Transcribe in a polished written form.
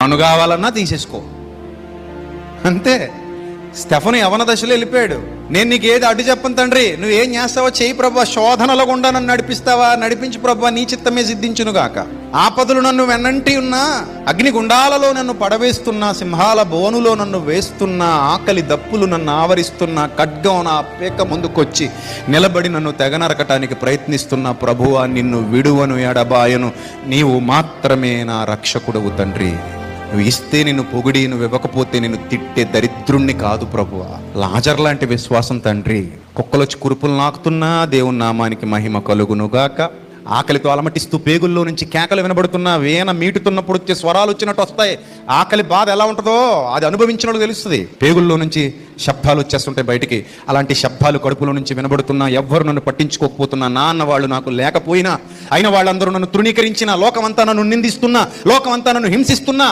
నన్ను కావాలన్నా తీసేసుకో, అంతే. స్టెఫను యవన దశలో వెళ్ళిపోయాడు. నేను నీకు ఏది అడ్డు చెప్పను తండ్రి, నువ్వేం చేస్తావో చెయ్యి ప్రభు, శోధనలో గుండా నన్ను నడిపిస్తావా, నడిపించి ప్రభు, నీ చిత్తమే సిద్ధించును గాక. ఆపదలు నన్ను వెన్నంటి ఉన్నా, అగ్ని గుండాలలో నన్ను పడవేస్తున్నా, సింహాల బోనులో నన్ను వేస్తున్నా, ఆకలి దప్పులు నన్ను ఆవరిస్తున్నా, ఖడ్గం నా పేక ముందుకొచ్చి నిలబడి నన్ను తెగనరకటానికి ప్రయత్నిస్తున్నా, ప్రభువా నిన్ను విడువను ఎడబాయను, నీవు మాత్రమే నా రక్షకుడవు తండ్రి. నువ్వు ఇస్తే నిన్ను పొగిడి, నువ్వు ఇవ్వకపోతే నిన్ను తిట్టే దరిద్రుణ్ణి కాదు ప్రభువా. లాజర్ లాంటి విశ్వాసం తండ్రి. కుక్కలొచ్చి కురుపులు నాకుతున్నా దేవుని నామానికి మహిమ కలుగునుగాక. ఆకలితో అలమటిస్తూ పేగుల్లో నుంచి కేకలు వినబడుతున్నా, వీణ మీటుతున్నప్పుడు వచ్చే స్వరాలు వచ్చినట్టు వస్తాయి. ఆకలి బాధ ఎలా ఉంటుందో అది అనుభవించినట్టు తెలుస్తుంది. పేగుల్లో నుంచి శబ్దాలు వచ్చేస్తుంటాయి బయటికి. అలాంటి శబ్దాలు కడుపులో నుంచి వినబడుతున్నా, ఎవ్వరు నన్ను పట్టించుకోకపోతున్నా, నాన్న వాళ్ళు నాకు లేకపోయినా, అయిన వాళ్ళందరూ నన్ను తృణీకరించిన, లోకమంతా నన్ను నిందిస్తున్నా, లోకమంతా నన్ను హింసిస్తున్నా,